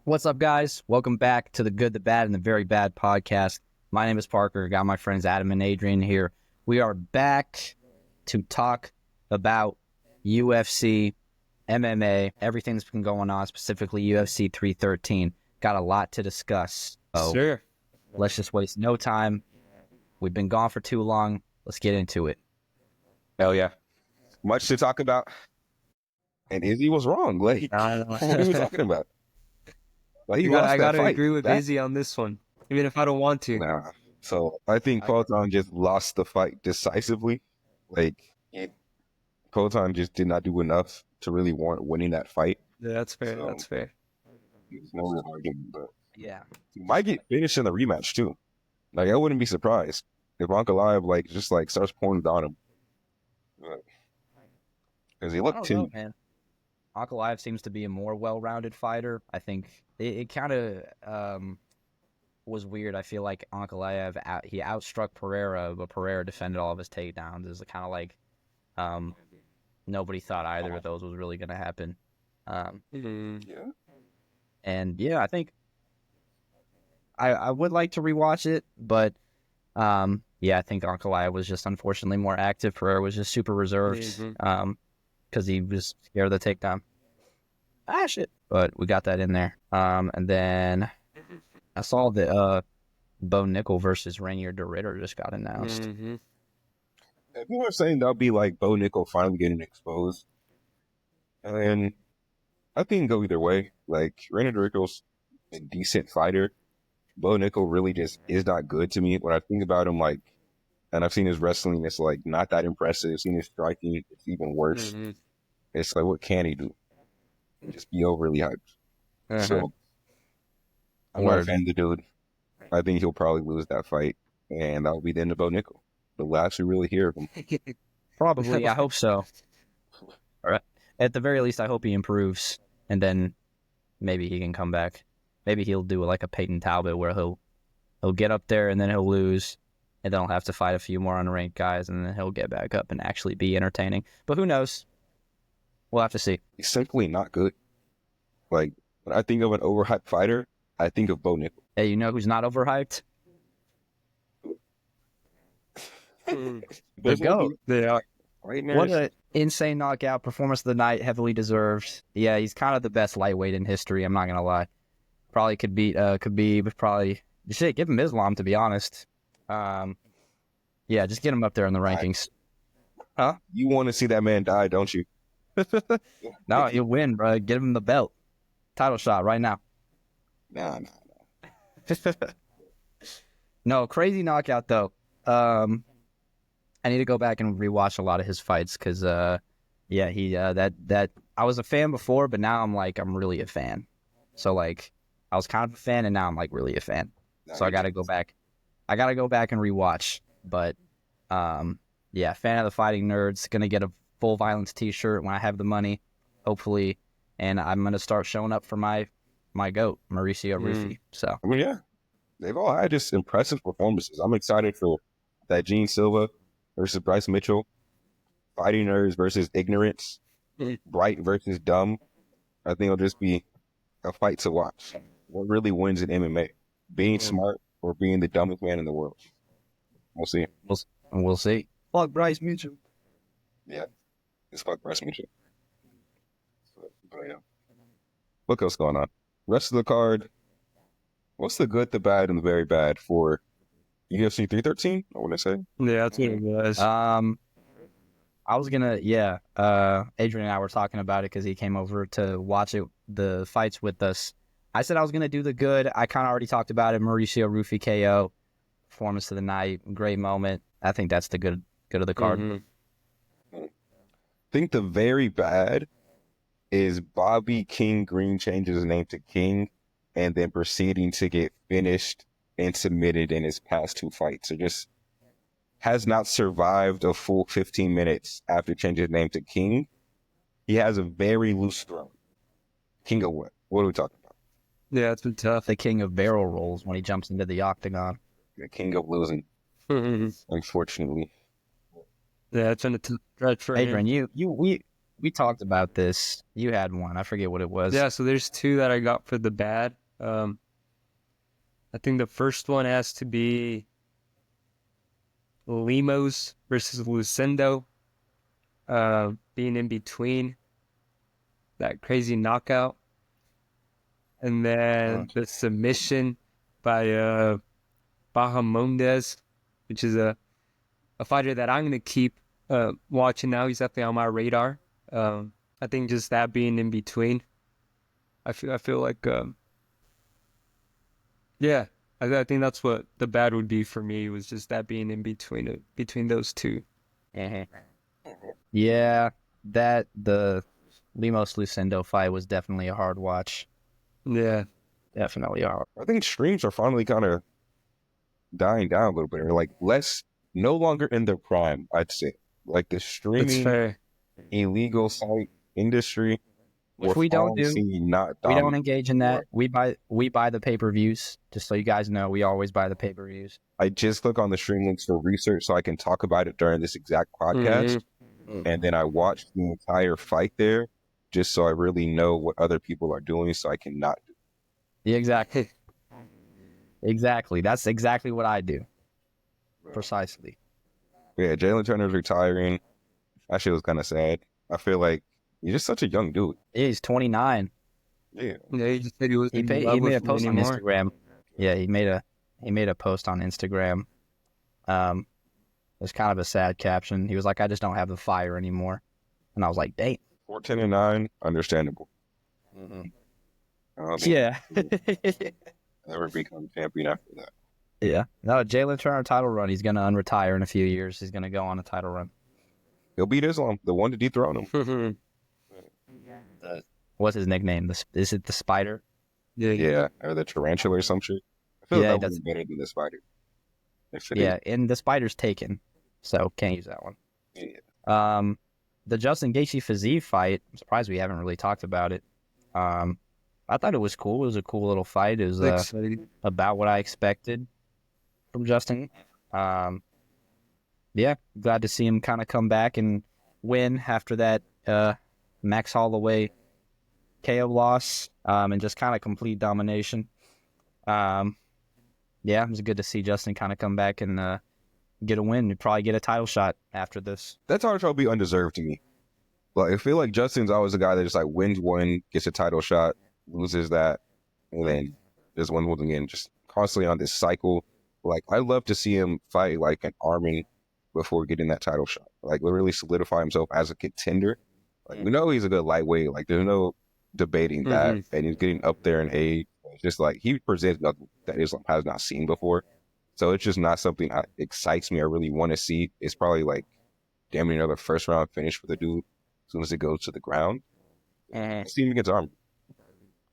What's up, guys? Welcome back to the Good, the Bad, and the Very Bad podcast. My name is Parker. Got my friends Adam and Adrian here. We are back to talk about UFC, MMA, everything that's been going on, specifically UFC 313. Got a lot to discuss. So Sure. let's just waste no time. We've been gone for too long. Let's get into it. Hell yeah. Much to talk about. And Izzy was wrong. Like, what are we talking about? Like, I gotta agree with Izzy on this one, even if I don't want to. Nah. So I think Peloton just lost the fight decisively. Like, Peloton just did not do enough to really warrant winning that fight. Yeah, that's fair. So, That's fair. There's no real argument, but Yeah. he might get finished in the rematch too. Like, I wouldn't be surprised if Ankalaev just starts pouring down him. Because he I looked don't know, too. man. Ankalaev seems to be a more well-rounded fighter. I think it kind of was weird. I feel like Ankalaev, he outstruck Pereira, but Pereira defended all of his takedowns. It's kind of like nobody thought either of those was really going to happen. Yeah. And yeah, I think I would like to rewatch it, but yeah, I think Ankalaev was just unfortunately more active. Pereira was just super reserved. Because he was scared of the takedown. Ah, shit. But we got that in there. And then I saw that Bo Nickal versus Rainier de Ritter just got announced. And people are saying that'll be like Bo Nickal finally getting exposed. And I think it can go either way. Like, Rainier de Ritter's a decent fighter. Bo Nickal really just is not good to me. When I think about him, and I've seen his wrestling, it's not that impressive. Seen his striking, it's even worse. It's like, what can he do? Just be overly hyped. So I'm not a fan of the dude. I think he'll probably lose that fight, and that'll be the end of Bo Nickal. The last we really hear of him. Probably, I hope so. All right. At the very least, I hope he improves, and then maybe he can come back. Maybe he'll do like a Peyton Talbot where he'll get up there and then he'll lose, and then he'll have to fight a few more unranked guys, and then he'll get back up and actually be entertaining. But who knows? We'll have to see. He's simply not good. Like, when I think of an overhyped fighter, I think of Bo Nickal. Hey, you know who's not overhyped? The GOAT. They are. Right now, What an insane knockout performance of the night, heavily deserved. Yeah, he's kind of the best lightweight in history. I'm not gonna lie. Probably could beat Khabib. Probably shit. Give him Islam, to be honest. Yeah, just get him up there in the rankings. Huh? you want to see that man die, don't you? No, he'll win, bro. Get him the belt, title shot right now. Nah. No, crazy knockout though. I need to go back and rewatch a lot of his fights because, yeah, he that I was a fan before, but now I'm really a fan. So I was kind of a fan, and now I'm really a fan. So I got to go back. I got to go back and rewatch. But yeah, fan of the Fighting Nerds. Gonna get a Full Violence T-shirt when I have the money, hopefully, and I'm gonna start showing up for my GOAT, Mauricio Rufy. So I mean, yeah, they've all had just impressive performances. I'm excited for that Gene Silva versus Bryce Mitchell, Fighting Nerds versus Ignorance, Bright versus Dumb. I think it'll just be a fight to watch. What really wins in MMA? Being smart or being the dumbest man in the world? We'll see. we'll see. Fuck Bryce Mitchell. Yeah, it's fuck Bryce Mitchell. But yeah. What else going on? Rest of the card. What's the good, the bad, and the very bad for UFC 313? I want to say. Yeah, that's what it was. I was gonna, Adrian and I were talking about it because he came over to watch the fights with us. I said I was gonna do the good. I kind of already talked about it. Mauricio Rufy KO, performance of the night, great moment. I think that's the good of the card. I think the very bad is Bobby King Green changes his name to King and then proceeding to get finished and submitted in his past two fights. So just has not survived a full 15 minutes after changing his name to King. He has a very loose throw. King of what? What are we talking about? Yeah, it's been tough. The king of barrel rolls when he jumps into the octagon. The king of losing, unfortunately. Yeah, it's been a stretch for Adrian, him. we talked about this. You had one. I forget what it was. Yeah, so there's two that I got for the bad. I think the first one has to be Limos versus Lucindo, being in between that crazy knockout. And then the submission by Bahamondes, which is a fighter that I'm going to keep watching now. He's definitely on my radar. I think just that being in between, I feel like, yeah, I think that's what the bad would be for me, was just that being in between those two. Yeah, the Limos Lucindo fight was definitely a hard watch. Yeah. Definitely hard. I think streams are finally kind of dying down a little bit, or like no longer in their prime, I'd say. Like the That's streaming fair. illegal site industry, Which we don't do. Not We don't dominant engage in that. anymore. We buy the pay-per-views. Just so you guys know, we always buy the pay-per-views. I just click on the stream links for research so I can talk about it during this exact podcast. And then I watch the entire fight there just so I really know what other people are doing so I can not do. Yeah, exactly. Exactly. That's exactly what I do. Precisely. Yeah, Jalen Turner's retiring. That shit was kind of sad. I feel like he's just such a young dude. Yeah, he's 29. Yeah. Yeah, he just said he was He made a post on Instagram. Yeah, he made a post on Instagram. It was kind of a sad caption. He was like, "I just don't have the fire anymore," and I was like, "Dang." 14-9, understandable. Yeah. Never become champion after that. Yeah. No, Jalen Turner title run. He's gonna unretire in a few years. He's gonna go on a title run. He'll beat Islam, the one to dethrone him. What's his nickname? Is it the Spider? Yeah, or the tarantula or some shit. I feel Yeah, like that was better than the spider. Yeah, and the Spider's taken, so can't use that one. Yeah. The Justin Gaethje Fiziev fight. I'm surprised we haven't really talked about it. I thought it was cool. It was a cool little fight. It was about what I expected from Justin. Yeah, glad to see him kind of come back and win after that Max Holloway KO loss, and just kind of complete domination. Yeah, it was good to see Justin kind of come back and get a win. He'd probably get a title shot after this. That's hard to be undeserved to me. Like, I feel like Justin's always a guy that just like wins one, gets a title shot, loses that, and then just wins again, just constantly on this cycle. Like, I love to see him fight like an Armin before getting that title shot. Like, literally solidify himself as a contender. Like, we know he's a good lightweight. Like, there's no debating that. And he's getting up there in age. It's just like he presents nothing that Islam has not seen before. So it's just not something that excites me. I really want to see. It's probably like damn near another first round finish for the dude as soon as it goes to the ground. See him against Armin.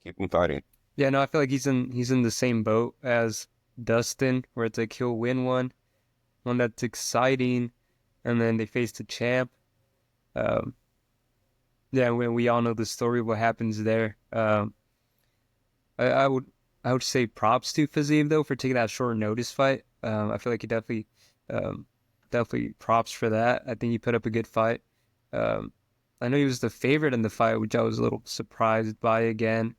Keep him fighting. Yeah, no, I feel like he's in the same boat as Dustin, where it's like he'll win one that's exciting, and then they face the champ. Yeah, when we all know the story of what happens there. I would say props to Fiziev though for taking that short notice fight. I feel like he definitely props for that. I think he put up a good fight. I know he was the favorite in the fight, which I was a little surprised by again.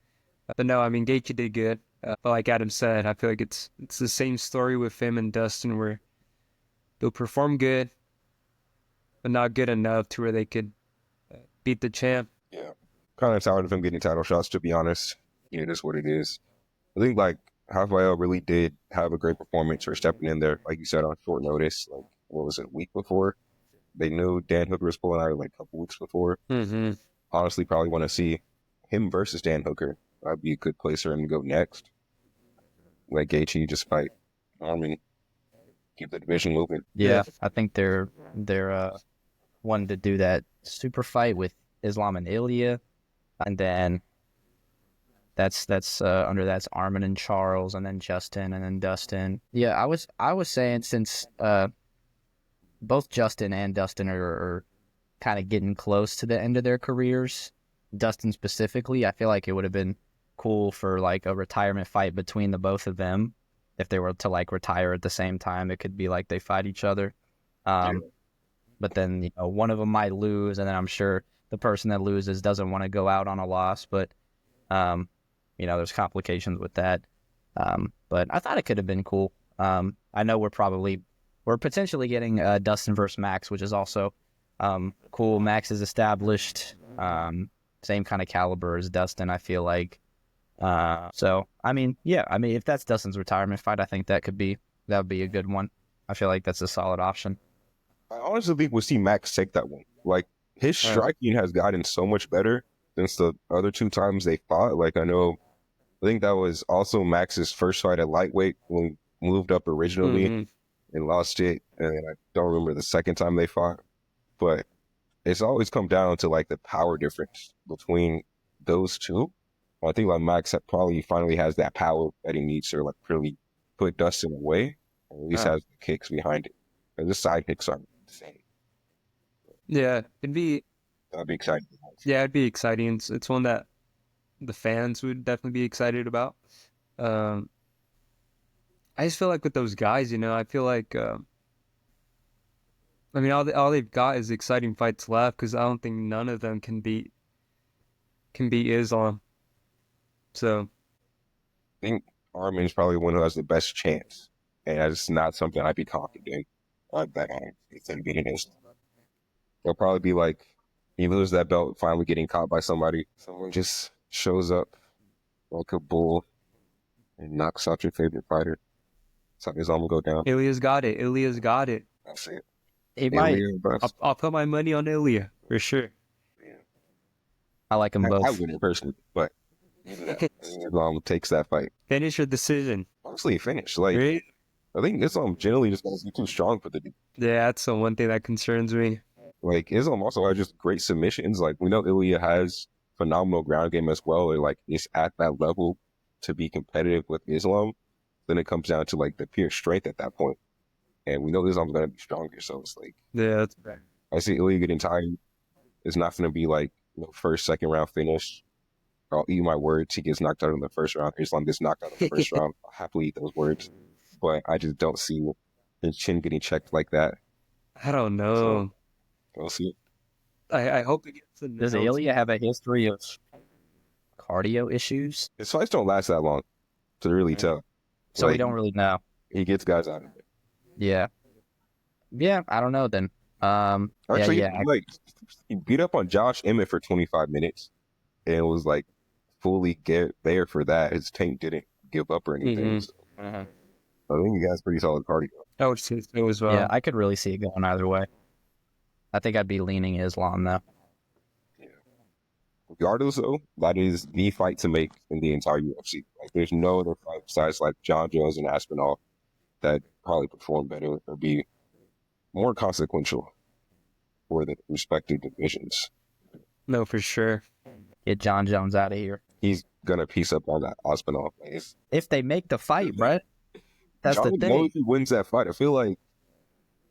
But no, I mean Gaethje did good. But like Adam said, I feel like it's the same story with him and Dustin, where they'll perform good, but not good enough to where they could beat the champ. Yeah, kind of tired of him getting title shots, to be honest. Yeah, that's what it is. I think like Rafael really did have a great performance for stepping in there, like you said, on short notice. Like, what was it, a week before? They knew Dan Hooker was pulling out like a couple weeks before. Honestly, probably want to see him versus Dan Hooker. That'd be a good place for him to go next. Let Gaethje just fight Armin, keep the division moving. Yeah, I think they're wanting to do that super fight with Islam and Ilya, and then that's under that's Armin and Charles, and then Justin, and then Dustin. Yeah, I was saying, since both Justin and Dustin are kind of getting close to the end of their careers, Dustin specifically, I feel like it would have been cool for like a retirement fight between the both of them. If they were to like retire at the same time, it could be like they fight each other. But then one of them might lose, and then I'm sure the person that loses doesn't want to go out on a loss, but there's complications with that. But I thought it could have been cool. I know we're potentially getting Dustin versus Max, which is also cool. Max is established, same kind of caliber as Dustin, I feel like. If that's Dustin's retirement fight, I think that would be a good one. I feel like that's a solid option. I honestly think we'll see Max take that one. Like, his striking has gotten so much better since the other 2 times they fought. Like, I think that was also Max's first fight at lightweight when he moved up originally and lost it. And I don't remember the second time they fought. But it's always come down to, like, the power difference between those two. I think, like, Max probably finally has that power that he needs to, like, really put Dustin away. Or at least has the kicks behind it. And the side kicks are insane. Yeah, that'd be exciting. Yeah, it'd be exciting. It's one that the fans would definitely be excited about. I just feel like with those guys, I feel like, all they've got is exciting fights left because I don't think none of them can beat Islam. So I think Armin's probably one who has the best chance, and that's not something I'd be confident I'd bet on. It's him beating Islam. It'll probably be like he loses that belt, finally getting caught by somebody. Someone just shows up like a bull and knocks out your favorite fighter. So Islam will go down. Ilya's got it. That's it. He might. I'll put my money on Ilya for sure. Yeah. I like them both. I wouldn't personally, but Islam takes that fight. Finish or decision? Honestly, finish. Like, right? I think Islam generally just gonna be too strong for the dude. Yeah, that's the one thing that concerns me. Like, Islam also has just great submissions. Like, we know Ilya has phenomenal ground game as well. Or, like, it's at that level to be competitive with Islam. Then it comes down to, like, the pure strength at that point. And we know Islam's going to be stronger. So it's like, yeah, that's right. I see Ilya getting tired. It's not going to be like, first, second round finish. I'll eat my words. He gets knocked out in the first round. Islam gets knocked out in the first round. I'll happily eat those words. But I just don't see his chin getting checked like that. I don't know. So, we'll see. I hope it gets announced. Does Ilya have a history of cardio issues? His fights don't last that long to really tell. So we don't really know. He gets guys out of it. Yeah. Yeah, I don't know then. Actually, he beat up on Josh Emmett for 25 minutes and was like fully there for that. His tank didn't give up or anything. So I think he has pretty solid cardio. I would say so as well. Yeah, I could really see it going either way. I think I'd be leaning Islam though. Yeah. Regardless, though, that is the fight to make in the entire UFC. Like, there's no other fight besides like John Jones and Aspinall that probably perform better or be more consequential for the respective divisions. No, for sure. Get John Jones out of here. He's gonna piece up on that Aspinall. If they make the fight, right? That's John the thing. Jones, if he wins that fight, I feel like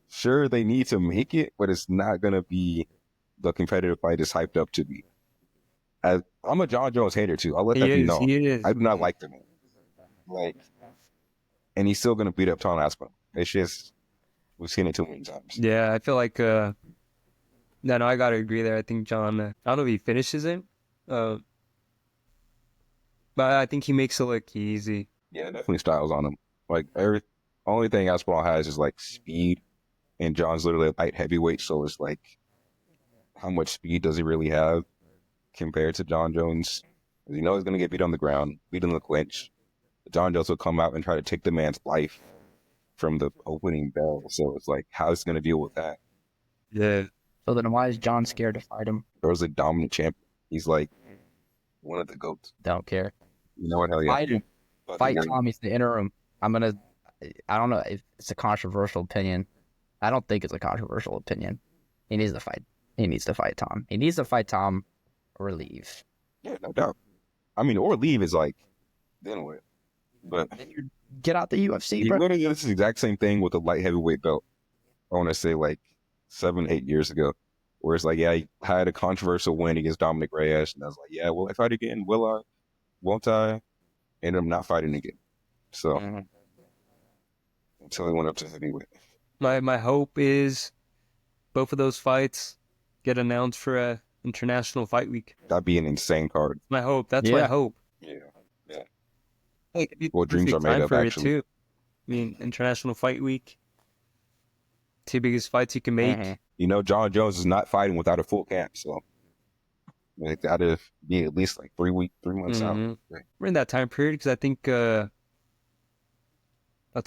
sure they need to make it, but it's not gonna be the competitive fight it's hyped up to be. I'm a John Jones hater too. I'll let that be known. I do not like the man. Like, and he's still gonna beat up Tom Aspinall. It's just we've seen it too many times. Yeah, I feel like no, I gotta agree there. I think John. I don't know if he finishes it, but I think he makes it look easy. Yeah, definitely styles on him. Like, only thing Aspinall has is like speed, and John's literally a light heavyweight, so it's like, how much speed does he really have compared to John Jones? Because you know he's gonna get beat on the ground, beat in the clinch. John Jones will come out and try to take the man's life from the opening bell. So it's like, how's he gonna deal with that? Yeah. So then why is John scared to fight him? There's a dominant champion. He's like one of the GOATs. Don't care. You know what? Hell yeah. Fight him. Fight Tommy's the interim. I don't know if it's a controversial opinion. I don't think it's a controversial opinion. He needs to fight. He needs to fight Tom. He needs to fight Tom or leave. Yeah, no doubt. I mean, or leave is like, then what? But then you get out the UFC, you bro. literally get this exact same thing with the light heavyweight belt. I want to say like 7-8 years ago, where it's like, yeah, he had a controversial win against Dominic Reyes, and I was like, yeah, will I fight again? Will I? Won't I? And I'm not fighting again. So until he went up to heavyweight. My hope is both of those fights get announced for International Fight Week. That'd be an insane card. My hope. That's my Yeah. hope. Yeah. Yeah. Like, it'd be Well, dreams perfect are made time of, for it actually. too. I mean, International Fight Week. 2 biggest fights you can make. Mhm. You know, John Jones is not fighting without a full camp, so it got to be at least like 3 months out. Mhm. Right. We're in that time period because I think that's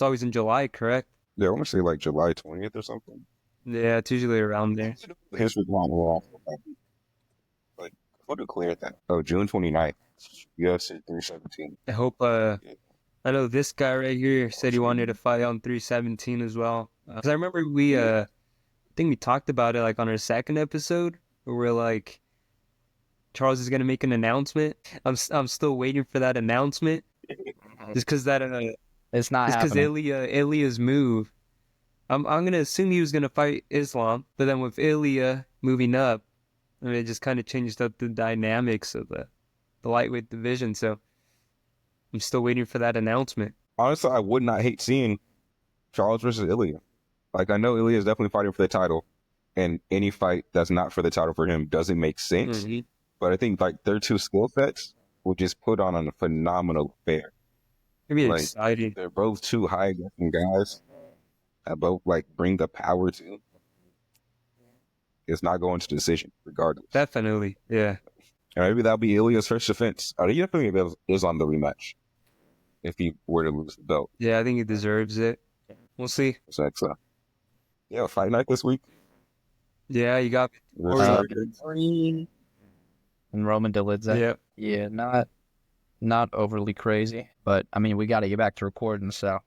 always in July, correct? Yeah, I want to say like July 20th or something. Yeah, it's usually around there. History long off. But what to clear that? Oh, June 29th. UFC 317. I hope. I know this guy right here said he wanted to fight on 317 as well. Because I remember I think we talked about it like on our second episode, where we're like, Charles is gonna make an announcement. I'm still waiting for that announcement, just because It's not just because happening. Ilya's move. I'm gonna assume he was gonna fight Islam, but then with Ilya moving up, I mean, it just kind of changed up the dynamics of the lightweight division. So I'm still waiting for that announcement. Honestly, I would not hate seeing Charles versus Ilya. Like, I know Ilya is definitely fighting for the title, and any fight that's not for the title for him doesn't make sense. Mhm. But I think like their two skill sets will just put on a phenomenal affair. It'd be Like, exciting. they're both two high aggression guys that both like bring the power to. It's not going to decision regardless. Definitely, yeah. And maybe that'll be Ilya's first defense. He definitely is on the rematch if he were to lose the belt. Yeah, I think he deserves it. We'll see. So that's yeah, fight night this week. Yeah, you got. And Roman Dolidze. Yeah. Yeah, not overly crazy, but I mean, we got to get back to recording. So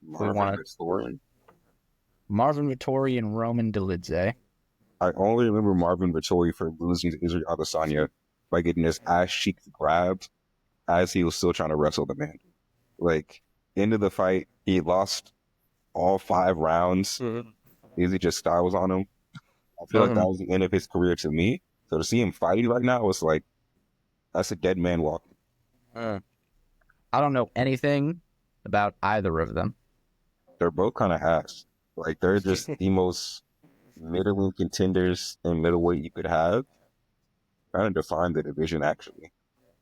Marvin Vettori. Marvin Vittori and Roman Dolidze. I only remember Marvin Vettori for losing to Israel Adesanya by getting his ass cheeks grabbed as he was still trying to wrestle the man. Like, into the fight, he lost all 5 rounds. Mhm. Izzy just styles on him. I feel like that was the end of his career to me. So to see him fighting right now was like, that's a dead man walking. I don't know anything about either of them. They're both kind of ass. Like, they're just the most middling contenders in middleweight you could have. Kind of define the division, actually.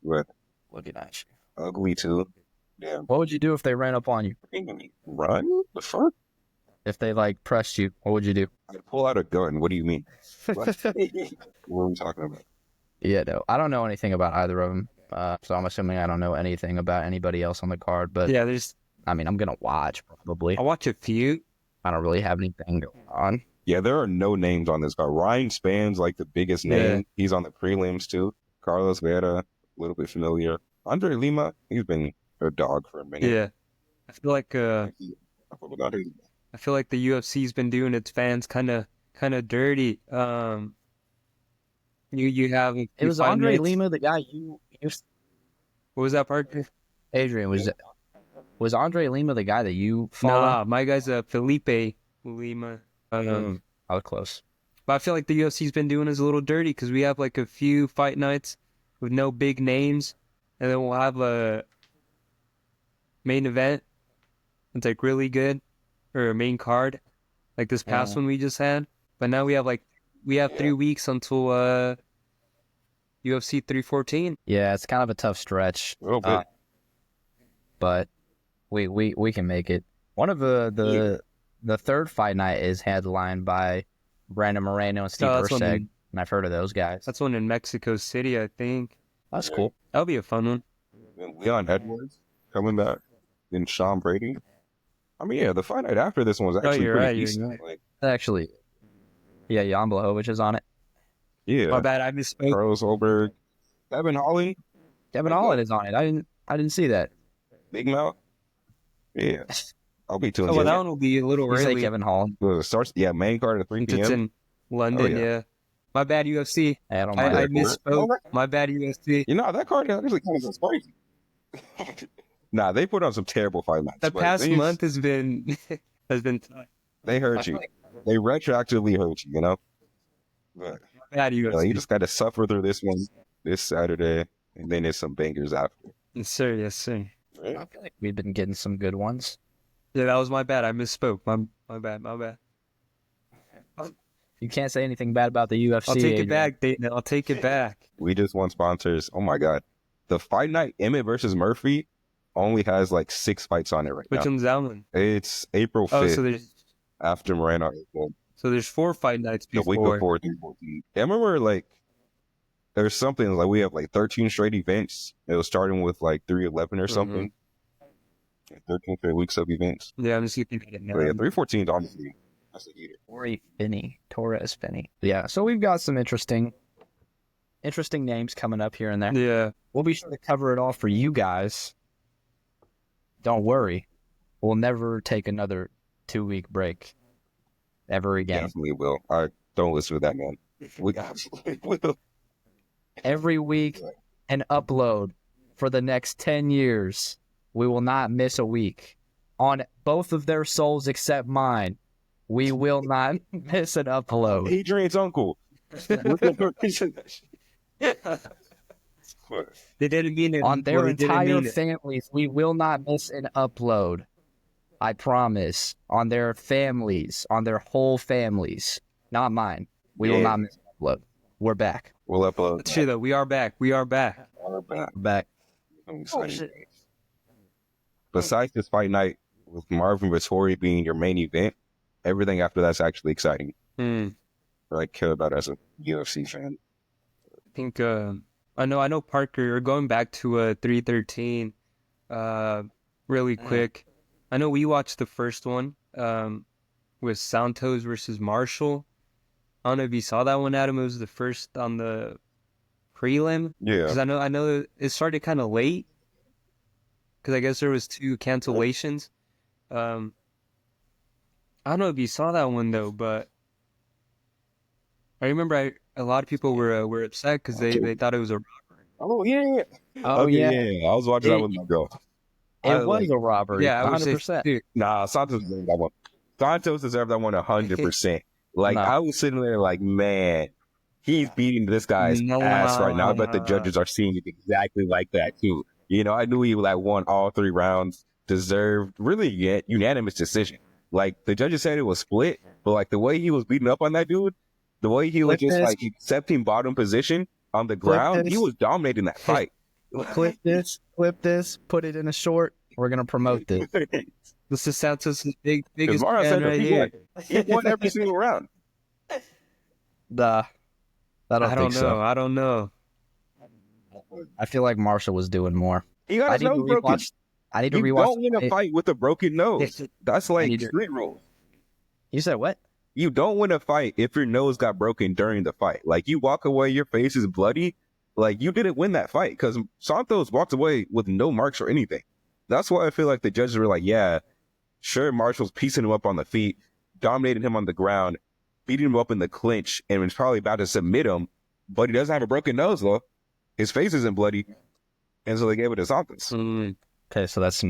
But Looking at you. ugly, too. Damn. What would you do if they ran up on you? Run? The fuck? If they like pressed you, what would you do? I'd pull out a gun. What do you mean? What? What are we talking about? Yeah, no, I don't know anything about either of them. So I'm assuming I don't know anything about anybody else on the card. But Yeah, there's. I mean, I'm gonna watch probably. I'll watch a few. I don't really have anything going on. Yeah, there are no names on this card. Ryan Span's like the biggest name. Yeah. He's on the prelims too. Carlos Vera, a little bit familiar. Andre Lima, he's been a dog for a minute. Yeah, I feel like I forgot his- I feel like the UFC's been doing its fans kind of dirty. You have. It was Andre Lima, the guy you. What was that part? Adrian, was Andre Lima the guy that you followed? Nah, my guy's Felipe Lima. I was close. But I feel like the UFC's been doing us a little dirty because we have like a few fight nights with no big names, and then we'll have a main event. It's like really good, or a main card, like this past one we just had. But now we have 3 weeks until UFC 314. Yeah, it's kind of a tough stretch. a little bit. But we can make it. One of the third fight night is headlined by Brandon Moreno and Steve that's one Erceg, and I've heard of those guys. That's one in Mexico City, I think. That's cool. That'll be a fun one. And Leon Edwards coming back. Then Sean Brady. I mean, yeah, the fight night after this one was actually you're pretty right, you're decent. right. Like, Actually, yeah, Jan Blachowicz is on it. yeah, My bad, I misspoke. Carlos Holberg, Kevin Holly, Kevin Holland is on it. I didn't see that. Big Mouth. Yeah, I'll be tuning Oh, well, in. that one will be a little You say early. Kevin Holland. Well, it starts, main card at 3 Since it's p.m. in London, Oh, yeah. yeah. My bad, UFC. I don't mind. I misspoke. My bad, UFC. You know, that card actually kind of spicy. Nah, they put on some terrible fight nights. The but past they- month has been tough. They hurt you. They retroactively hurt you, you know? But My bad, you UFC. just got to suffer through this one this Saturday, and then there's some bangers after. Yes, sir. Yes, sir. Right? I feel like we've been getting some good ones. Yeah, that was my bad. I misspoke. My bad. My bad. You can't say anything bad about the UFC. I'll take it Adrian. back, Dayton. I'll take it back. We just won sponsors. Oh my god, the fight night Emmett versus Murphy only has like 6 fights on it right Which now. one's that one? It's April 5th Oh, after Miranda. so there's 4 fight nights The before. week before 314. I remember like there's something like we have like 13 straight events. It was starting with like 311 or something. 13 straight weeks of events. Yeah, I'm just looking at it now. But yeah, 314 is honestly that's a heater. Torres Finney. Yeah, so we've got some interesting names coming up here and there. Yeah. We'll be sure to cover it all for you guys. Don't worry. We'll never take another 2-week break ever again. Definitely will. I don't listen to that man. We absolutely will. Every week, an upload for the next 10 years. We will not miss a week. On both of their souls except mine, we will not miss an upload. Adrian's uncle. They didn't mean it. On their Well, they didn't entire mean it. families, we will not miss an upload. I promise. On their families, on their whole families. Not mine. We will not miss an upload. We're back. We'll upload. That's true, though. We are back. We are back. We're back. We're back. I'm Oh, excited. shit. Besides this fight night with Marvin Vettori being your main event, everything after that's actually exciting. Hmm. Or I care about as a UFC fan. I think I know Parker. Or going back to 313, really quick. I know we watched the first one with Santos versus Marshall. I don't know if you saw that one, Adam. It was the first on the prelim. Yeah. Because I know it started kind of late. Because I guess there was 2 cancellations. I don't know if you saw that one though, but I remember a lot of people were upset because they thought it was a. Oh, yeah. Oh, Okay, yeah. I was watching that with my girl. It was a robbery. Yeah, I would say 100%. dude, Nah, Santos deserved that one. Santos deserved that one 100%. Like, No. I was sitting there like, man, he's beating this guy's ass right now. I bet the judges are seeing it exactly like that, too. You know, I knew he like won all 3 rounds, deserved really unanimous decision. Like, the judges said it was split, but like the way he was beating up on that dude, the way he was Clip just this. like accepting bottom position on the ground, this. he was dominating that fight. Clip this, put it in a short. We're going to promote this. this is Santos' biggest Mara fan said right he here. won. He won every single round. I don't think so. I don't know. I feel like Marshall was doing more. He got I his need to nose broken. rewatch. I need to You rewatch. don't win a fight with a broken nose. That's I like need to- street rules. You said what? You don't win a fight if your nose got broken during the fight. Like, you walk away, your face is bloody. Like, you didn't win that fight because Santos walked away with no marks or anything. That's why I feel like the judges were like, yeah, sure, Marshall's piecing him up on the feet, dominating him on the ground, beating him up in the clinch, and was probably about to submit him, but he doesn't have a broken nose, though. His face isn't bloody. And so they gave it to Santos. Okay, so that's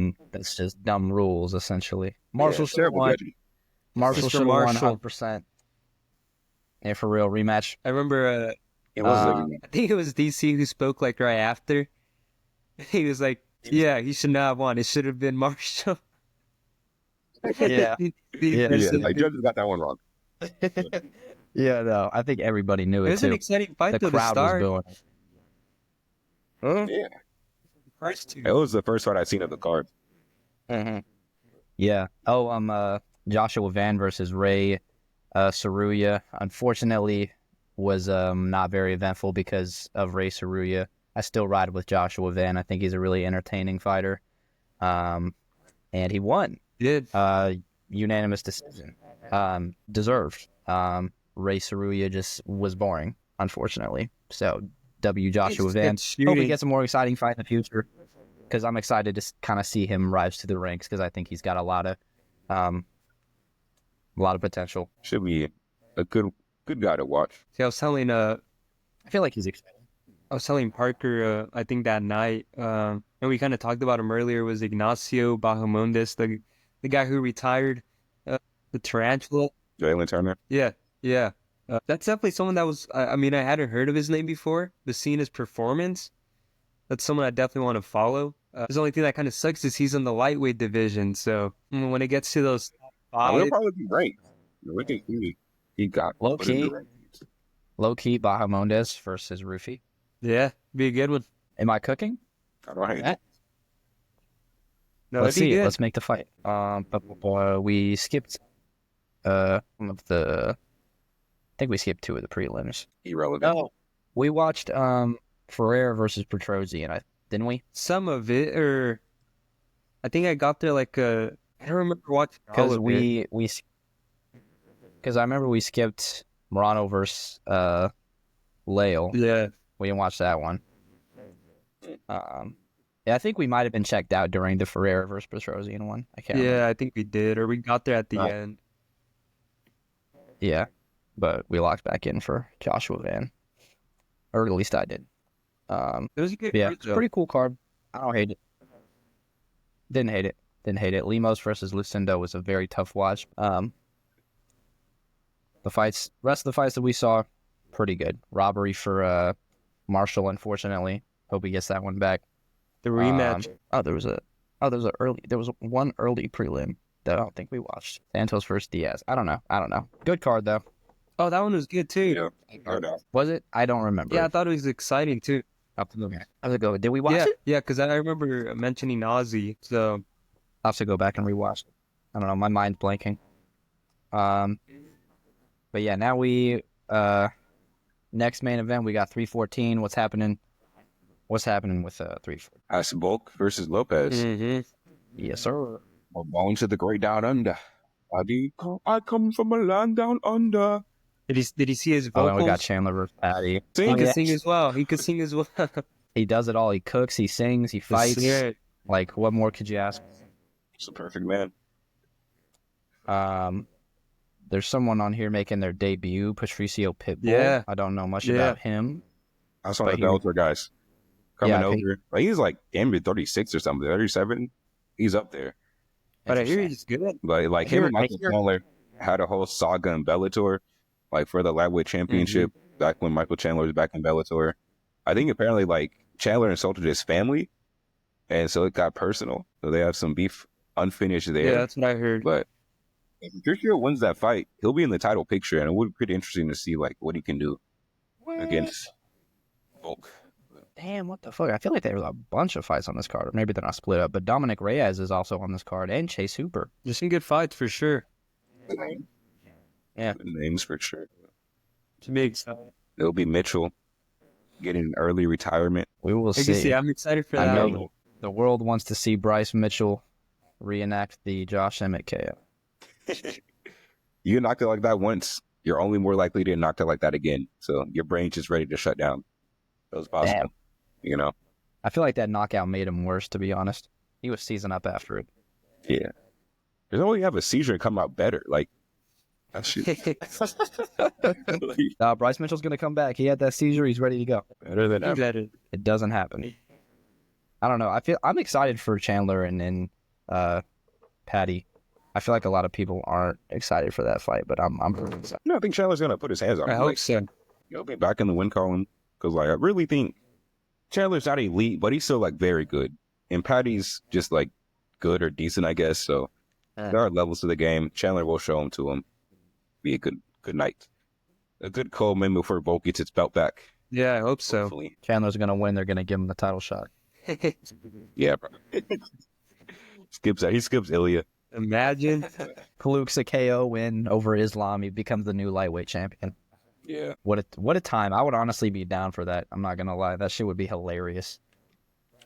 just dumb rules essentially. Marshall Yeah, should terrible won. judging. Marshall Mr. should have won Marshall. 100%. Yeah, for real rematch. I remember. It was I think it was DC who spoke like right after. He was like, "Yeah, he should not have won. It should have been Marshall." Yeah. Yeah. like, judges got that one wrong. Yeah, no, I think everybody knew It it was an too. exciting fight The though to crowd was start. doing it. Yeah. First 2. It was the first fight I'd seen of the card. Yeah. Oh, Joshua Van versus Ray Saruya. Unfortunately, was not very eventful because of Ray Saruya. I still ride with Joshua Van. I think he's a really entertaining fighter. And he won. Did Unanimous decision. Deserved. Ray Saruya just was boring, unfortunately. So, W. Joshua Van. Hope he shooting. gets a more exciting fight in the future because I'm excited to kind of see him rise to the ranks because I think he's got a lot of potential. Should be a good guy to watch. See, I was telling I feel like he's exciting. Parker, I think that night, and we kind of talked about him earlier, was Ignacio Bahamondes, the guy who retired, the tarantula. Jalen Turner. Yeah. That's definitely someone that was, I mean, I hadn't heard of his name before, but seeing his performance, that's someone I definitely want to follow. The only thing that kind of sucks is he's in the lightweight division, so when it gets to those We'll five, probably be great. We can see. He got Low put in the key. rankings. Low key, Bahamondes versus Rufy. Yeah, be a good one. Am I cooking? I don't hate Eh, it. No, Let's it'd be see it. good. Let's make the fight. But we skipped one of the. I think we skipped two of the prelims. Irrelevant. No, we watched Ferrer versus Petrosian. Didn't we? Some of it, or I think I got there like I don't remember watching all Because of it. because I remember we skipped Morano versus Lale. Yeah, We didn't watch that one. Yeah, I think we might have been checked out during the Ferrer versus Petrosian one. I can't remember. yeah, I think we did, or we got there at the Right. end. Yeah, but we locked back in for Joshua Van, or at least I did. It was a good Yeah, card, it's a though. pretty cool card. I don't hate it. Didn't hate it. Didn't hate it. Limos versus Lucindo was a very tough watch. Rest of the fights that we saw, pretty good. Robbery for Marshall, unfortunately. Hope he gets that one back. The rematch. There was one early prelim that I don't think we watched. Santos versus Diaz. I don't know. Good card though. Oh, that one was good too. Yeah, no doubt. Was it? I don't remember. Yeah, I thought it was exciting too. I have to go. Did we watch Yeah, it? yeah, because I remember mentioning Ozzy. So I'll have to go back and rewatch it. I don't know. My mind's blanking. But yeah, now we next main event we got 314. What's happening? What's happening with 314? Asbolk versus Lopez. Yes, sir. Or Bones to the Great Down Under. I come from a land down under. did he see his Oh, vocals? and we got Chandler versus Patty. He Sing. could sing as well. He could sing as well. He does it all. He cooks. He sings. He fights. Yeah. Like, what more could you ask? It's a perfect man. There's someone on here making their debut, Patricio Pitbull. Yeah. I don't know much Yeah. about him. I saw But the Bellator guys coming Yeah, I think- over. Like, he's like damn near 36 or something. 37. He's up there. But I hear Interesting. he's good. But like I him hear- and I Michael hear- Chandler had a whole saga in Bellator, like for the lightweight championship back when Michael Chandler was back in Bellator. I think apparently like Chandler insulted his family, and so it got personal. So they have some beef unfinished there. Yeah, that's what I heard. But if Patricio wins that fight, he'll be in the title picture, and it would be pretty interesting to see like what he can do against Volk. Damn, what the fuck? I feel like there was a bunch of fights on this card. Or maybe they're not split up, but Dominic Reyes is also on this card, and Chase Hooper. There's some good fights for sure. Yeah. The names for sure. To me, excited. It'll be Mitchell getting an early retirement. We will I can see. see. I'm excited for I that. know one. the world wants to see Bryce Mitchell reenact the Josh Emmett KO. You knocked it like that once, you're only more likely to knock it like that again. So your brain's just ready to shut down. That was possible. Damn. You know? I feel like that knockout made him worse, to be honest. He was seizing up after it. Yeah. There's always have a seizure and come out better. Like, that shit. Bryce Mitchell's going to come back. He had that seizure. He's ready to go. Better than ever. Better. It doesn't happen. I don't know. I'm excited for Chandler and Patty. I feel like a lot of people aren't excited for that fight, but I'm really excited. No, I think Chandler's going to put his hands on I him. hope Like, so. he'll be back in the win column. Because, like, I really think Chandler's not elite, but he's still, like, very good. And Patty's just, like, good or decent, I guess. So there are levels to the game. Chandler will show them to him. Be a good night. A good co-main before Volk gets its belt back. Yeah, I hope so. Hopefully. Chandler's going to win. They're going to give him the title shot. Yeah, bro. He skips Ilya. Imagine. Kaluk's a KO win over Islam. He becomes the new lightweight champion. Yeah. What a time. I would honestly be down for that. I'm not going to lie. That shit would be hilarious.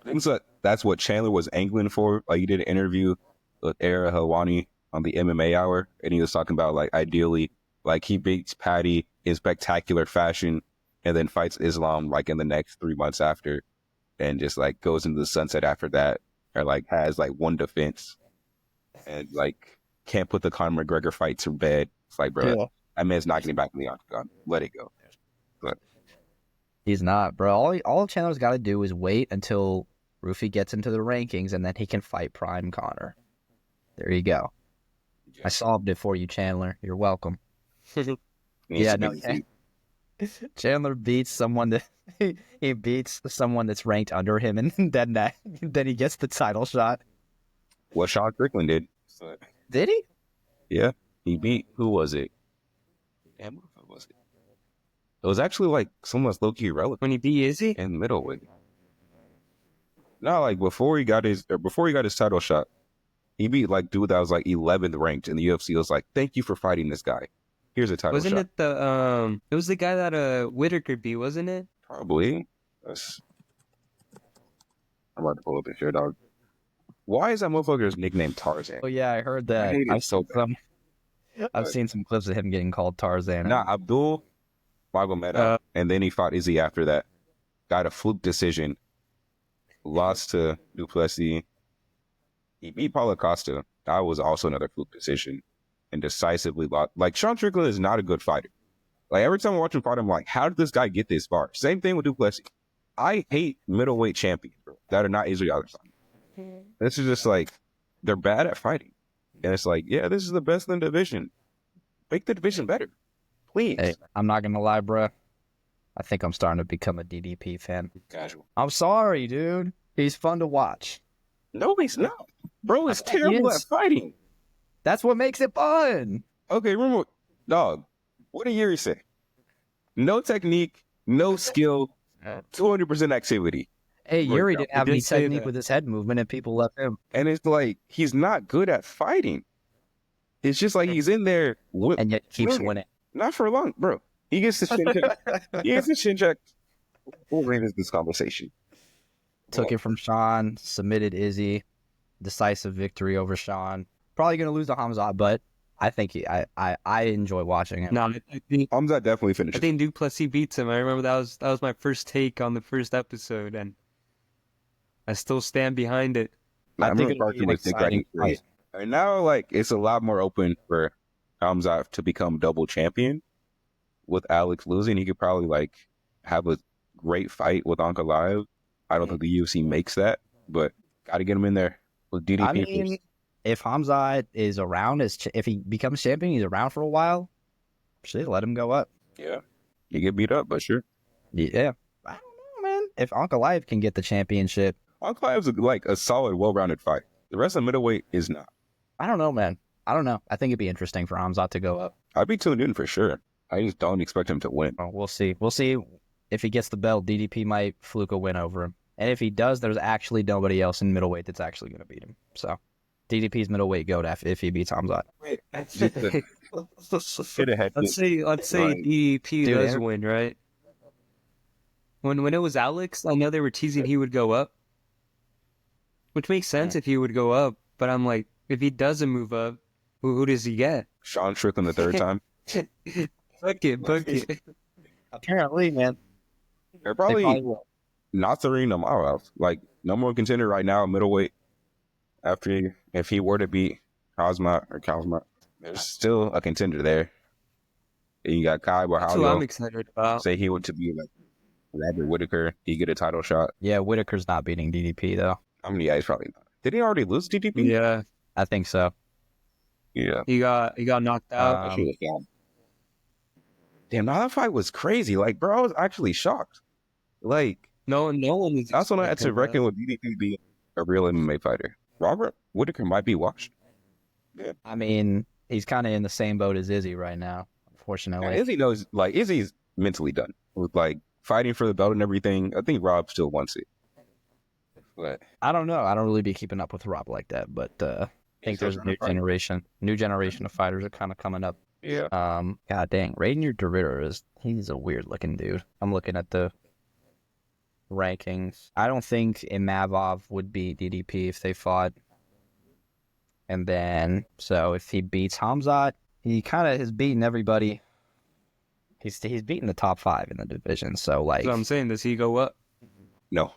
I think that's what Chandler was angling for. Like, he did an interview with Ara Helwani on the MMA Hour, and he was talking about, like, ideally, like, he beats Patty in spectacular fashion and then fights Islam, like, in the next 3 months after, and just, like, goes into the sunset after that, or, like, has, like, one defense, and, like, can't put the Conor McGregor fight to bed. It's like, bro, that man's not getting back in the octagon. Let it go. But He's not, bro. All Chandler's got to do is wait until Rufy gets into the rankings, and then he can fight Prime Connor. There you go. I solved it for you, Chandler. You're welcome. Yeah, no. Chandler beats someone that he beats someone that's ranked under him, and then he gets the title shot. what Sean Strickland did. Did he? Yeah, he beat, who was it? And what fight was it? It was actually like someone's low key relevant When he beat Izzy? in middleweight. Not like before he got his title shot. He beat like dude that was like 11th ranked in the UFC. It was like, thank you for fighting this guy. Here's a title Wasn't shot. it the it was the guy that Whitaker beat, wasn't it? Probably. I'm about to pull up his here, dog. Why is that motherfucker's nickname Tarzan? Oh yeah, I heard I that. hate it so bad. I've seen some clips of him getting called Tarzan. Nah, Abdul Magomedov, and then he fought Izzy after that. Got a fluke decision. Lost to Duplessis. He beat Paulo Costa. That was also another fluke decision. And decisively lost. Like, Sean Strickland is not a good fighter. Like, every time I watch him fight, I'm like, how did this guy get this far? Same thing with Duplessis. I hate middleweight champions, bro, that are not Israel Adesanya. This is just like, they're bad at fighting. And it's like, yeah, this is the best in the division. Make the division better. Please. Hey, I'm not gonna lie, bro. I think I'm starting to become a DDP fan. Casual. I'm sorry, dude. He's fun to watch. No, he's not. Bro, it's terrible at fighting. That's what makes it fun. Okay, remember, dog, what did Yuri say? No technique, no skill, 200% activity. Hey, Yuri didn't have did any say technique that. with his head movement, and people left him. And it's like, he's not good at fighting. It's just like he's in there. And yet keeps Brilliant. winning. Not for long, bro. He gets the shin check. He gets the shin check. We'll leave this conversation. Took it from Sean, submitted Izzy, decisive victory over Sean. Probably gonna lose to Hamzat, but I think I enjoy watching him. No, I think Hamzat definitely finished. I think Duplessis beats him. I remember that was my first take on the first episode, and I still stand behind it. I think it'll be an exciting fight. And now, like, it's a lot more open for Hamzat to become double champion. With Alex losing, he could probably, like, have a great fight with Ankalaev. I don't think the UFC makes that, but got to get him in there with DDP. I mean, if Hamzat is around, if he becomes champion, he's around for a while, shit, let him go up. Yeah. You get beat up, but sure. Yeah. I don't know, man. If Ankalaev can get the championship, Ankalaev's like a solid, well-rounded fight. The rest of middleweight is not. I don't know, man. I don't know. I think it'd be interesting for Hamzat to go up. I'd be tuned in for sure. I just don't expect him to win. Well, we'll see. We'll see if he gets the belt. DDP might fluke a win over him. And if he does, there's actually nobody else in middleweight that's actually going to beat him. So DDP's middleweight goat if he beats Hamzat. Let's say DDP Dude, does win, right? When it was Alex, I know they were teasing he would go up, which makes sense if he would go up. But I'm like, if he doesn't move up, who does he get? Sean Strickland the third time. Book it. Apparently, man. They're probably Nazarene Namarov, like number one contender right now in middleweight. If he were to beat Kazmat, there's still a contender there. And you got Kai That's who I'm Borjalho. excited about. Say he were to be like Robert Whitaker, he get a title shot. Yeah, Whitaker's not beating DDP, though. I mean, yeah, he's probably not. Did he already lose DDP? Yeah, I think so. Yeah. he got knocked out. Damn, now that fight was crazy. Like, bro, I was actually shocked. Like, No one was. that's when I had to expecting reckon with DDP being a real MMA fighter. Robert Whitaker might be washed. I mean, he's kind of in the same boat as Izzy right now, Now, unfortunately. Izzy knows, like, Izzy's mentally done with, like, fighting for the belt and everything. I think Rob still wants it. But I don't know. I don't really be keeping up with Rob like that, but I think there's a new generation of fighters are kind of coming up. yeah. God dang, Rainier Derrida he's a weird looking dude. I'm looking at the rankings. I don't think Imavov would beat DDP if they fought. And then, so if he beats Hamzat, he kind of has beaten everybody. He's beaten the top 5 in the division. So, like, That's what I'm saying. Does he go up? No,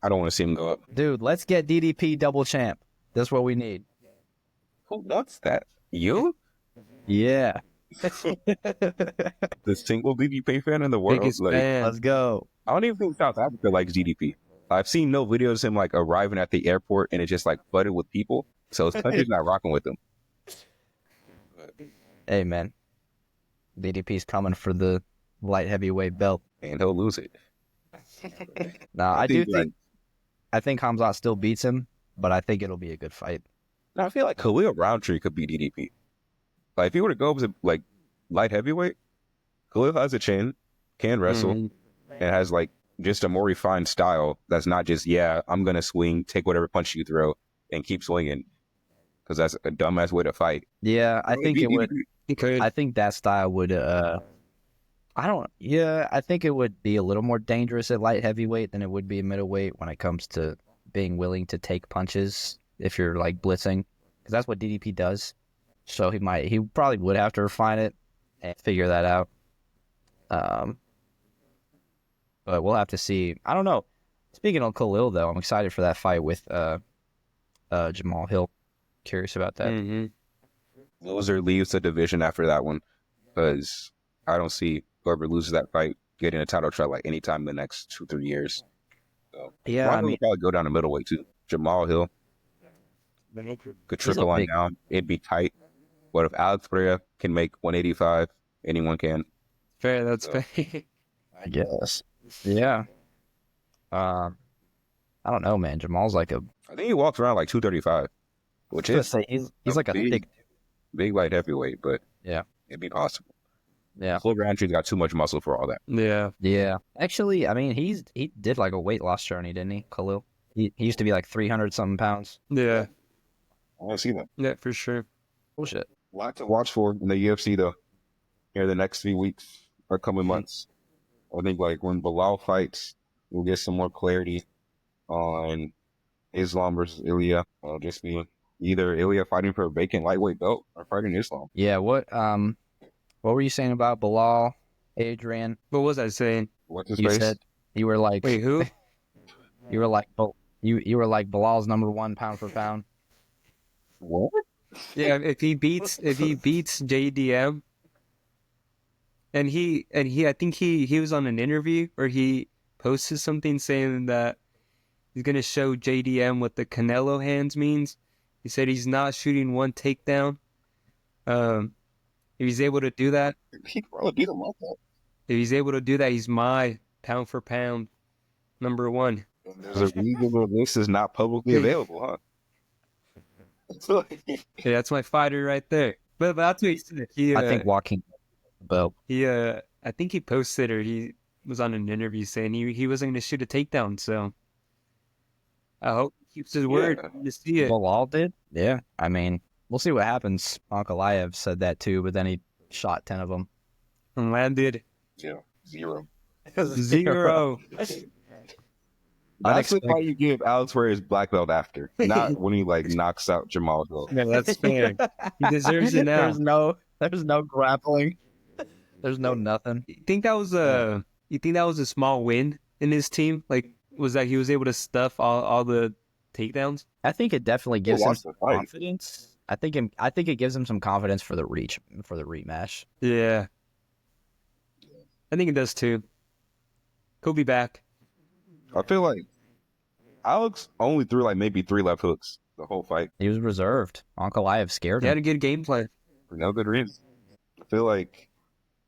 I don't want to see him go up. dude, let's get DDP double champ. That's what we need. Who wants that? You? Yeah. The single DDP fan in the world? Biggest Like, fan. Let's go. I don't even think South Africa likes DDP. I've seen no videos of him, like, arriving at the airport and it's just, like, flooded with people. So his country's not rocking with him. Hey, man. DDP's coming for the light heavyweight belt. And he'll lose it. No, I think, I think Hamzat still beats him, but I think it'll be a good fight. I feel like Khalil Roundtree could be DDP. Like, if he were to go up to, like, light heavyweight, Khalil has a chin, can wrestle, Mhm. and has like just a more refined style. That's not just I'm gonna swing, take whatever punch you throw, and keep swinging because that's a dumbass way to fight. Yeah, I think it would. He could. I think that style would. I don't. Yeah, I think it would be a little more dangerous at light heavyweight than it would be at middleweight when it comes to being willing to take punches if you're like blitzing, because that's what DDP does. So he probably would have to refine it and figure that out. Um, but we'll have to see. I don't know. Speaking of Khalil, though, I'm excited for that fight with Jamal Hill. Curious about that. Mm-hmm. Loser leaves the division after that one because I don't see whoever loses that fight getting a title shot like anytime in the next 2-3 years. So, Yeah, Ronda I mean, will probably go down to middleweight too. Jamal Hill could He's a trickle on big- down. It'd be tight. But if Alex Pereira can make 185, anyone can. Fair. That's So- fair. I guess. Yeah. I don't know, man. Jamal's like a. I think he walks around like 235, which I was is gonna say he's like a thick. big light heavyweight, but Yeah. it'd be possible. Yeah. Silver Andrew's got too much muscle for all that. Yeah. Yeah. Actually, I mean, he did like a weight loss journey, didn't he, Khalil? He used to be like 300 something pounds. Yeah. I want to see that. Yeah, for sure. Bullshit. A lot to watch for in the UFC though. Here the next 3 weeks or coming months. I think like when Bilal fights, we'll get some more clarity on Islam versus Ilya. It'll just be either Ilya fighting for a vacant lightweight belt or fighting Islam. Yeah. What were you saying about Bilal, Adrian? What was I saying? What's his You face? said you were like Wait, who? you were like you were like Bilal's number one pound for pound. What? Yeah, if he beats JDM, and I think he was on an interview or he posted something saying that he's gonna show JDM what the Canelo hands means. He said he's not shooting one takedown. If he's able to do that, He probably beat him up. he's my pound for pound number one. There's a reason the list is not publicly available, huh? Yeah, that's my fighter right there. But that's what he said. I think Joaquin belt. I think he posted or he was on an interview saying he wasn't going to shoot a takedown. So I hope he keeps his word to see it. Bilal did. Yeah. I mean, we'll see what happens. Ankalaev said that too, but then he shot 10 of them. And landed Yeah, 0. 0. That's the fight you give Alex Pereira's black belt after, not when he like knocks out Jamal Hill. Yeah, that's fair. He deserves it now. There's no grappling. There's no nothing. You think that was a small win in his team? Like, was that he was able to stuff all the takedowns? I think it definitely gives him lost the fight. confidence. I think it gives him some confidence for the rematch. Yeah. I think it does too. He'll be back. I feel like Alex only threw like maybe 3 left hooks the whole fight He was reserved. Ankalaev scared He had him. a good game plan. for no good reason. I feel like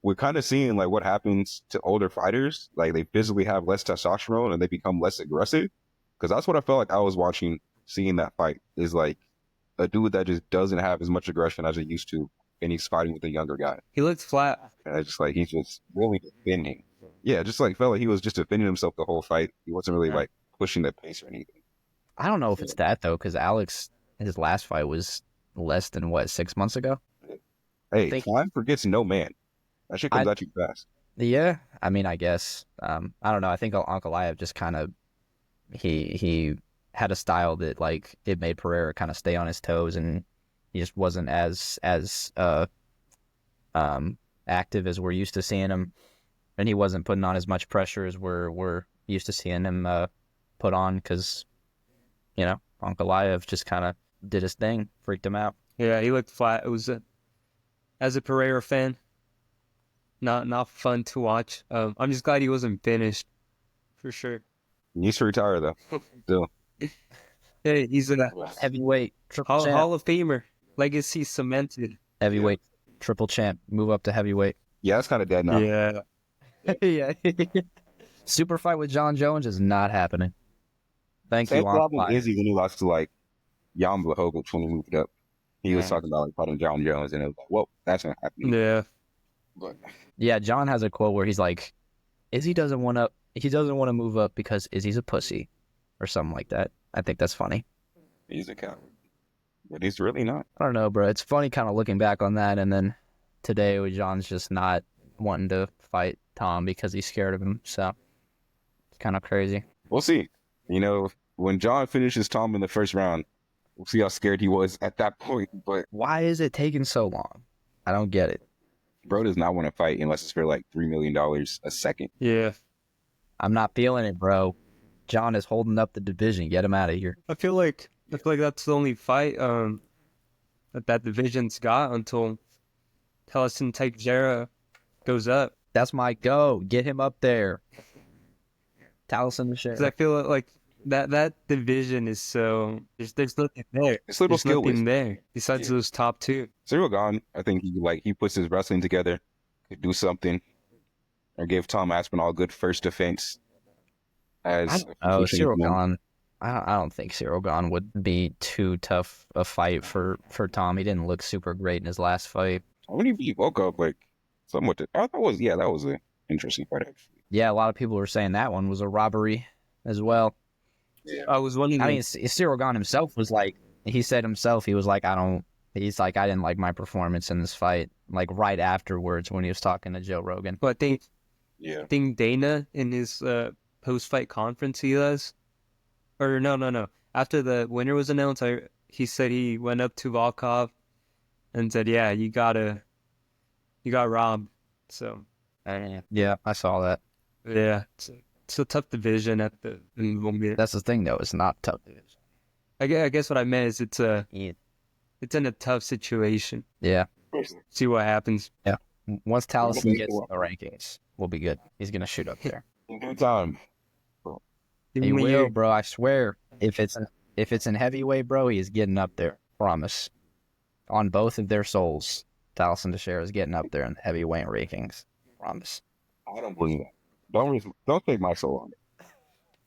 we're kind of seeing like what happens to older fighters. Like they physically have less testosterone and they become less aggressive. Because that's what I felt like I was watching, seeing that fight is like a dude that just doesn't have as much aggression as he used to, and he's fighting with a younger guy. He looked flat. And I just like he's just really defending. Yeah, just like felt like he was just defending himself the whole fight. He wasn't really like pushing the pace or anything. I don't know if it's that though, because Alex, his last fight was less than 6 months ago. Hey, Think- time forgets no man. That shit comes at you fast. Yeah, I mean, I guess. I don't know. I think Ankalaev just kind of he had a style that like it made Pereira kind of stay on his toes, and he just wasn't as active as we're used to seeing him, and he wasn't putting on as much pressure as we're used to seeing him put on, because Ankalaev just kind of did his thing, freaked him out. Yeah, he looked flat. It was as a Pereira fan, not fun to watch. I'm just glad he wasn't finished, for sure. He needs to retire though. Still. Hey, he's a Heavyweight triple champ. Hall of Famer. Legacy cemented. Heavyweight triple champ. Move up to heavyweight. Yeah, that's kind of dead now. Yeah. Yeah. Super fight with John Jones is not happening. Thank Same you, problem Ankalaev. is when he lost to like Jan Blachowicz when he moved up. He was talking about like fighting John Jones, and it was like, whoa, that's not happening. Yeah. But Yeah, John has a quote where he's like, Izzy doesn't want to move up because Izzy's a pussy or something like that. I think that's funny. he's a coward. But he's really not. I don't know, bro. It's funny kind of looking back on that, and then today John's just not wanting to fight Tom because he's scared of him. So it's kind of crazy. We'll see. You know, when John finishes Tom in the first round, we'll see how scared he was at that point. But Why is it taking so long? I don't get it. bro does not want to fight unless it's for like $3 million a second. Yeah. I'm not feeling it, bro. John is holding up the division. Get him out of here. I feel like that's the only fight that division's got until Tellison Teixeira goes up. That's my go. Get him up there. Taliesin the share. Because I feel like that division is so there's nothing there. It's a little There's nothing skill-based. there besides those top two. Cyril Gahn, I think he puts his wrestling together, could do something, or give Tom Aspinall a good first defense. Cyril Gahn. I don't think Cyril Gahn would be too tough a fight for Tom. He didn't look super great in his last fight. When he beat Volkov, like somewhat, that was an interesting fight actually. Yeah, a lot of people were saying that one was a robbery as well. Yeah. I was wondering. I mean, Cyril Gahn himself was like, he said himself, he was like, I didn't like my performance in this fight. Like right afterwards when he was talking to Joe Rogan. but I Yeah. think Dana in his post-fight conference he does, or no. After the winner was announced, he said he went up to Volkov and said, "Yeah, you got robbed." So Yeah, I saw that. yeah, it's a tough division That's the thing, though. It's not tough. I guess what I meant is it's in a tough situation. Yeah. See what happens. Once Taliesin gets in the rankings, we'll be good. He's gonna shoot up there. Good time. He will, bro. I swear. If it's in heavyweight, bro, he is getting up there. Promise. On both of their souls, Taliesin Teixeira is getting up there in the heavyweight rankings. Promise. I don't believe that. Don't take my soul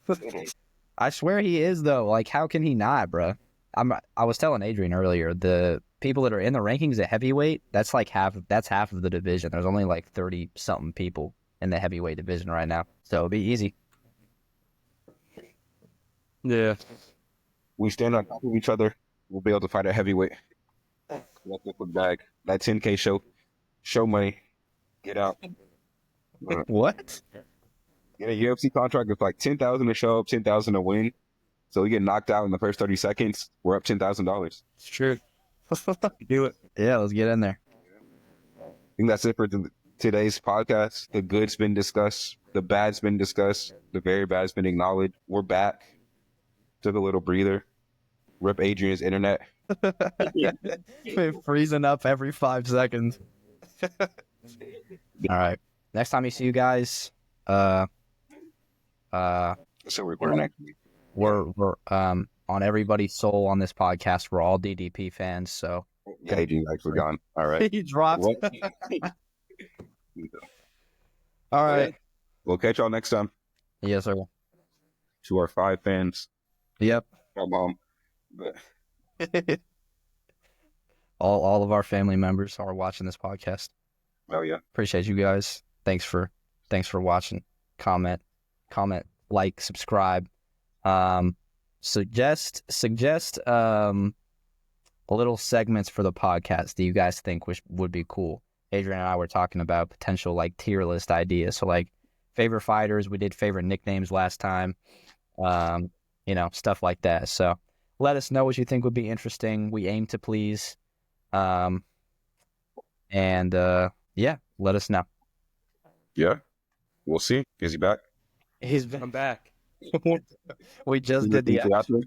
on it. I swear he is though. Like, how can he not, bro? I was telling Adrian earlier, the people that are in the rankings at heavyweight, that's half of the division. There's only like 30 something people in the heavyweight division right now, so it'll be easy. Yeah. We stand on top of each other. We'll be able to fight at heavyweight. Let this look bag. That 10K show money. Get out. What? Get a UFC contract with like 10,000 to show up, 10,000 to win. So we get knocked out in the first 30 seconds. We're up $10,000. It's true. Do it. Yeah, let's get in there. I think that's it for today's podcast. The good's been discussed. The bad's been discussed. The very bad's been acknowledged. We're back. Took a little breather. Rip Adrian's internet. Freezing up every 5 seconds. All right. Next time you see you guys, So we're recording next week. we're on everybody's soul on this podcast. We're all DDP fans, so Yeah, Adrian actually gone. All right. he dropped. What? All right. We'll catch y'all next time. Yes, sir. To our 5 fans. Yep. My mom. But all of our family members are watching this podcast. oh yeah. Appreciate you guys. Thanks for watching. Comment, like, subscribe. Suggest little segments for the podcast that you guys think would be cool. Adrian and I were talking about potential like tier list ideas. So like favorite fighters, we did favorite nicknames last time. Stuff like that. So let us know what you think would be interesting. We aim to please. Yeah, let us know. Yeah. We'll see. Is he back? He's I'm back. we just did the outro.